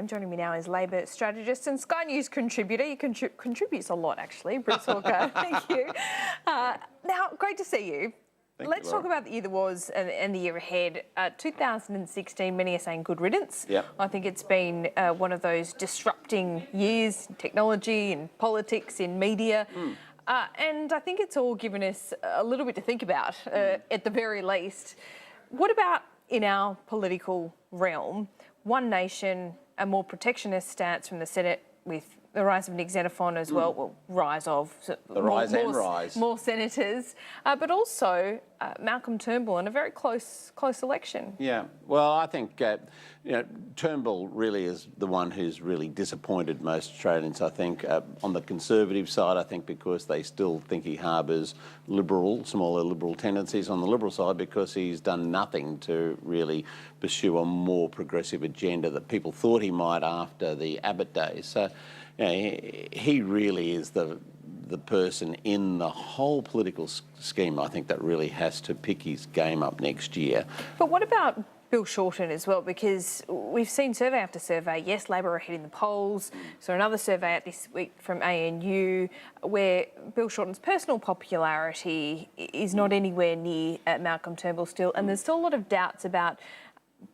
and joining me now is Labor strategist and Sky News contributor. He contributes a lot, actually, Bruce Hawker. Thank you. Now, great to see you. Let's talk about the year that was and the year ahead. 2016, many are saying good riddance. Yep. I think it's been one of those disrupting years in technology, in politics, in media. And I think it's all given us a little bit to think about, at the very least. What about in our political realm? One nation, a more protectionist stance from the Senate with the rise of Nick Xenophon as well, rise more senators, but also Malcolm Turnbull in a very close election. Yeah, well, I think Turnbull really is the one who's really disappointed most Australians. I think on the Conservative side, I think because they still think he harbours smaller liberal tendencies. On the Liberal side, because he's done nothing to really pursue a more progressive agenda that people thought he might after the Abbott days. So he really is the person in the whole political scheme, I think, that really has to pick his game up next year. But what about Bill Shorten as well? Because we've seen survey after survey. Yes, Labor are ahead in the polls. So another survey out this week from ANU where Bill Shorten's personal popularity is not anywhere near Malcolm Turnbull still. And there's still a lot of doubts about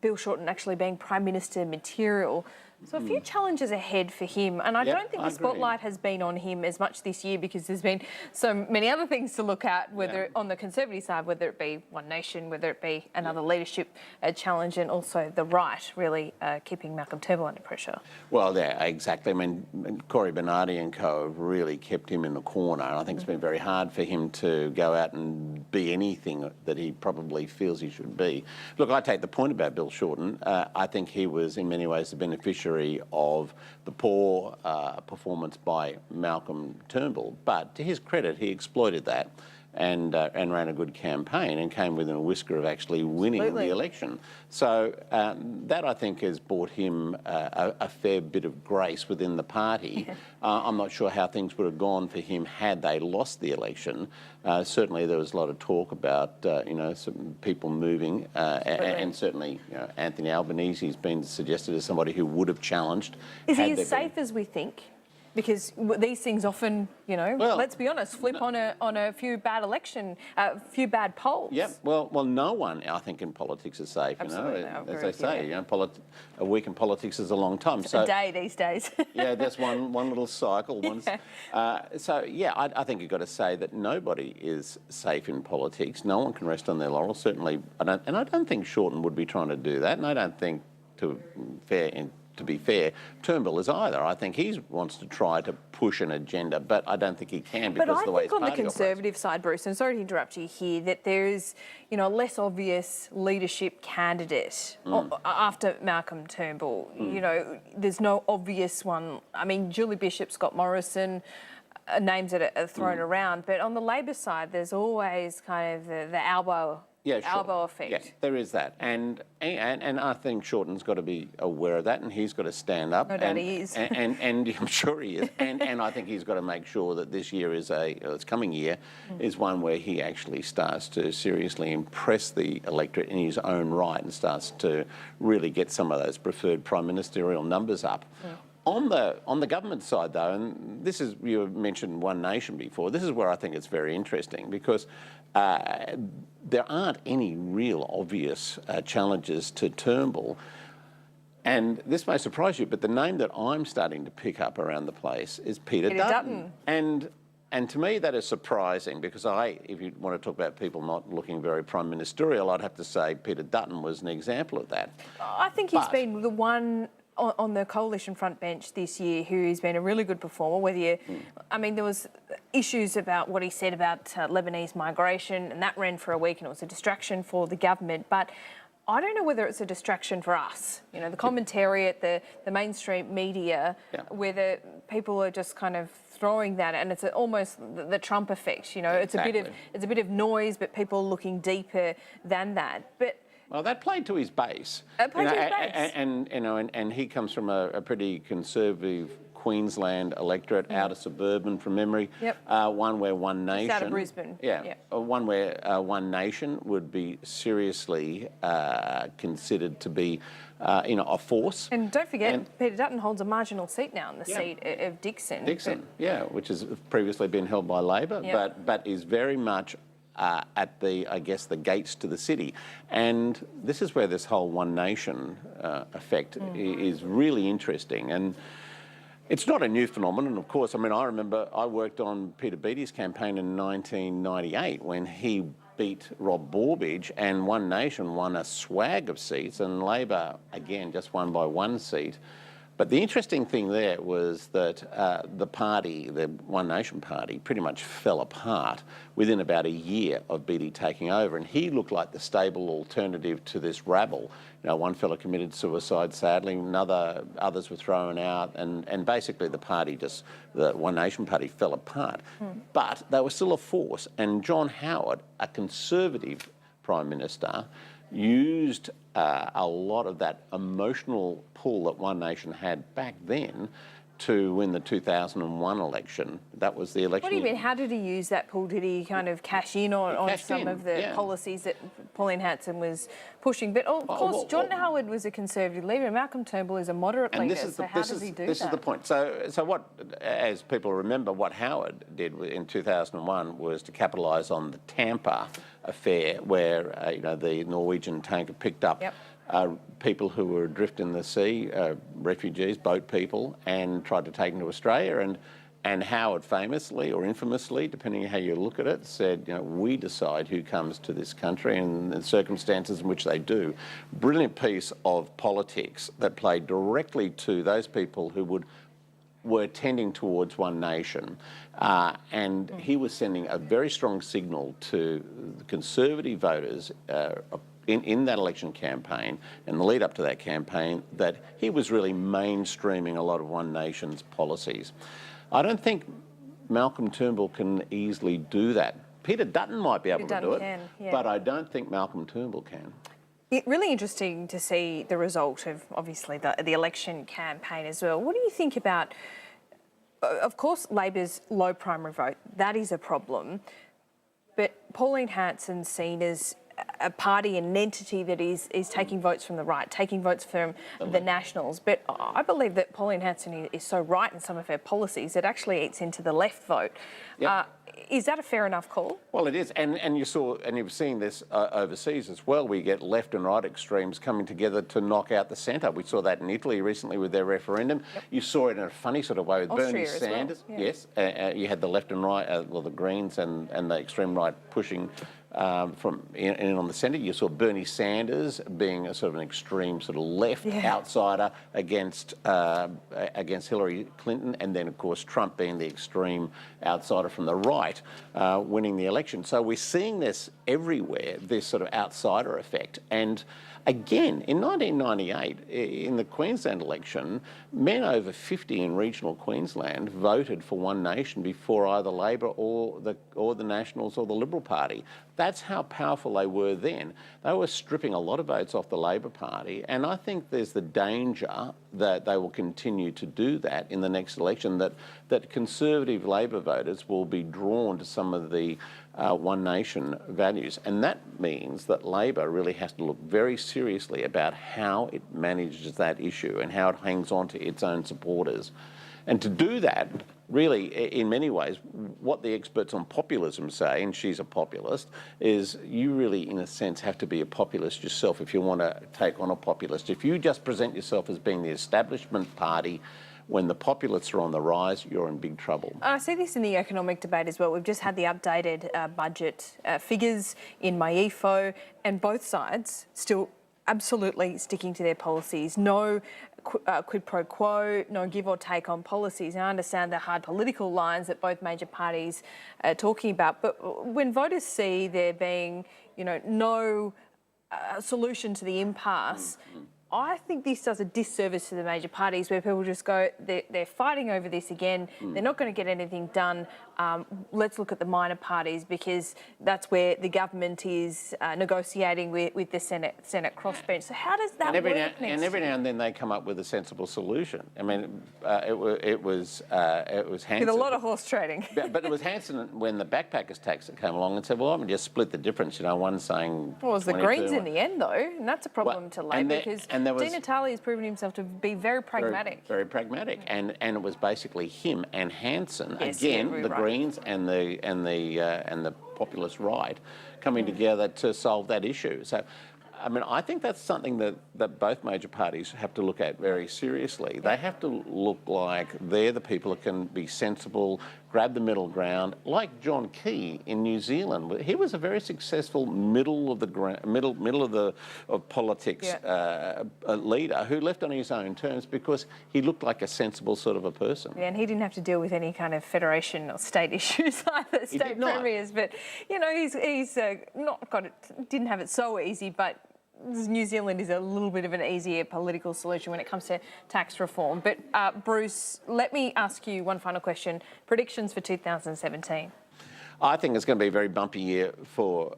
Bill Shorten actually being Prime Minister material. So a few challenges ahead for him, and I don't think the spotlight has been on him as much this year because there's been so many other things to look at, whether on the Conservative side, whether it be One Nation, whether it be another leadership challenge, and also the right really keeping Malcolm Turnbull under pressure. Well, yeah, exactly. I mean, Cory Bernardi and co have really kept him in the corner, and I think it's been very hard for him to go out and be anything that he probably feels he should be. Look, I take the point about Bill Shorten. I think he was in many ways the beneficiary of the poor performance by Malcolm Turnbull, but to his credit, he exploited that and ran a good campaign and came within a whisker of actually winning the election. So that, I think, has brought him a fair bit of grace within the party. I'm not sure how things would have gone for him had they lost the election. Certainly there was a lot of talk about, some people moving, and certainly Anthony Albanese has been suggested as somebody who would have challenged. Is he as safe as we think? Because these things often, let's be honest, flip on a few bad few bad polls. Yeah, well, no one, I think, in politics is safe. Absolutely, as they say, a week in politics is a long time. It's a day these days. Yeah, that's one little cycle. I think you've got to say that nobody is safe in politics. No one can rest on their laurels. Certainly, I don't think Shorten would be trying to do that, and I don't think to be fair, Turnbull is either. I think he wants to try to push an agenda, but I don't think he can because of the way his party operates. But I think on the Conservative side, Bruce, and sorry to interrupt you here, that there is, a less obvious leadership candidate after Malcolm Turnbull. There's no obvious one. I mean, Julie Bishop, Scott Morrison, names that are thrown around, but on the Labor side, there's always kind of the elbow effect. Yeah, there is that. And I think Shorten's got to be aware of that, and he's got to stand up. No doubt he is. And I'm sure he is. and I think he's got to make sure that this year this coming year is one where he actually starts to seriously impress the electorate in his own right and starts to really get some of those preferred prime ministerial numbers up. On the government side, though, and you mentioned One Nation before, this is where I think it's very interesting because there aren't any real obvious challenges to Turnbull. And this may surprise you, but the name that I'm starting to pick up around the place is Peter Dutton. And to me, that is surprising because if you want to talk about people not looking very prime ministerial, I'd have to say Peter Dutton was an example of that. I think he's been the one on the coalition front bench this year who's been a really good performer. There was issues about what he said about Lebanese migration, and that ran for a week and it was a distraction for the government. But I don't know whether it's a distraction for us. The commentary at the mainstream media, whether people are just kind of throwing that, and it's almost the Trump effect. It's a bit of noise, but people looking deeper than that. Well, that played to his base. And he comes from a pretty conservative Queensland electorate, out of suburban from memory. One where One Nation... It's out of Brisbane. One where One Nation would be seriously considered to be a force. And don't forget, Peter Dutton holds a marginal seat now in the seat of Dixon. Which has previously been held by Labor, but is very much at the gates to the city. And this is where this whole One Nation effect is really interesting. And it's not a new phenomenon, of course. I mean, I remember I worked on Peter Beattie's campaign in 1998 when he beat Rob Borbidge, and One Nation won a swag of seats, and Labor, again, just won by one seat. But the interesting thing there was that the party, the One Nation party, pretty much fell apart within about a year of Beattie taking over, and he looked like the stable alternative to this rabble. You know, one fella committed suicide, sadly, others were thrown out, and basically the One Nation party fell apart. But they were still a force, and John Howard, a Conservative Prime Minister, used a lot of that emotional pull that One Nation had back then to win the 2001 election. That was the election. What do you mean? How did he use that pull? Did he kind of cash in on some of the policies that Pauline Hanson was pushing? But of course, John Howard was a Conservative leader. Malcolm Turnbull is a moderate leader. So how does he do that? This is the point. So what, as people remember, what Howard did in 2001 was to capitalise on the Tampa affair, where the Norwegian tanker picked up people who were adrift in the sea, refugees, boat people, and tried to take them to Australia. And Howard famously or infamously, depending on how you look at it, said, we decide who comes to this country and the circumstances in which they do. Brilliant piece of politics that played directly to those people who were tending towards One Nation. And he was sending a very strong signal to the Conservative voters in that election campaign and the lead up to that campaign that he was really mainstreaming a lot of One Nation's policies. I don't think Malcolm Turnbull can easily do that. Peter Dutton might be able to do it, but I don't think Malcolm Turnbull can. Really interesting to see the result of, obviously, the election campaign as well. What do you think about, of course, Labor's low primary vote? That is a problem. But Pauline Hanson's seen as a party and an entity that is taking votes from the right, taking votes from the Nationals. But I believe that Pauline Hanson is so right in some of her policies, it actually eats into the left vote. Is that a fair enough call? Well, it is, and you've seen this overseas as well. We get left and right extremes coming together to knock out the centre. We saw that in Italy recently with their referendum. You saw it in a funny sort of way with Bernie Sanders. Well. Yes, you had the left and right, the Greens and the extreme right pushing from in on the centre. You saw Bernie Sanders being a sort of an extreme sort of left outsider against Hillary Clinton, and then of course Trump being the extreme outsider from the right, winning the election. So we're seeing this everywhere, this sort of outsider effect. And again, in 1998, in the Queensland election, men over 50 in regional Queensland voted for One Nation before either Labor or the Nationals or the Liberal Party. That's how powerful they were then. They were stripping a lot of votes off the Labor Party, and I think there's the danger that they will continue to do that in the next election, that Conservative Labor voters will be drawn to some of the One Nation values. And that means that Labor really has to look very seriously about how it manages that issue and how it hangs on to its own supporters. And to do that, really, in many ways, what the experts on populism say, and she's a populist, is you really, in a sense, have to be a populist yourself if you want to take on a populist. If you just present yourself as being the establishment party, when the populists are on the rise, you're in big trouble. I see this in the economic debate as well. We've just had the updated budget figures in MyEFO, and both sides still absolutely sticking to their policies. No quid pro quo, no give or take on policies. And I understand the hard political lines that both major parties are talking about, but when voters see there being, no solution to the impasse, I think this does a disservice to the major parties, where people just go, they're fighting over this again, they're not going to get anything done. Let's look at the minor parties, because that's where the government is negotiating with the Senate crossbench. So how does that work next year? And every now and then they come up with a sensible solution. I mean, it was Hanson. With a lot of horse trading. But it was Hanson when the backpackers tax came along and said, well, I'm just split the difference. One saying... Well, it was the Greens in the end, though, and that's a problem to Labor, because... And there was Di Natale has proven himself to be very pragmatic. very pragmatic, and it was basically him and Hanson Yes, again, yeah, the right. Greens and the populist right, coming together to solve that issue. So, I mean, I think that's something that both major parties have to look at very seriously. They have to look like they're the people that can be sensible, grab the middle ground, like John Key in New Zealand. He was a very successful middle of politics leader who left on his own terms because he looked like a sensible sort of a person. Yeah, and he didn't have to deal with any kind of federation or state issues either, state premiers. But you know, he's not got it. Didn't have it so easy, but New Zealand is a little bit of an easier political solution when it comes to tax reform. But Bruce, let me ask you one final question. Predictions for 2017? I think it's going to be a very bumpy year for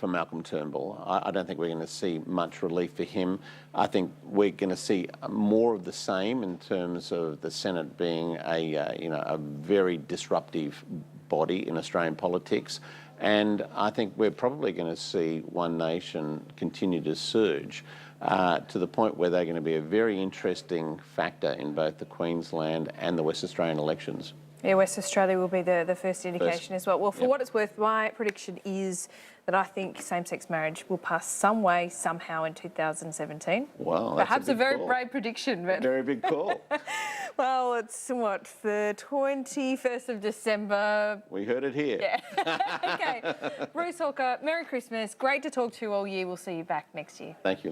Malcolm Turnbull. I don't think we're going to see much relief for him. I think we're going to see more of the same in terms of the Senate being a very disruptive body in Australian politics. And I think we're probably going to see One Nation continue to surge to the point where they're going to be a very interesting factor in both the Queensland and the West Australian elections. Yeah, West Australia will be the first indication as well. Well, for what it's worth, my prediction is that I think same-sex marriage will pass some way, somehow in 2017. Wow, that's perhaps a very call. brave prediction, but Very big call. well, it's what, the 21st of December. We heard it here. Yeah. Okay, Bruce Hawker, Merry Christmas. Great to talk to you all year. We'll see you back next year. Thank you.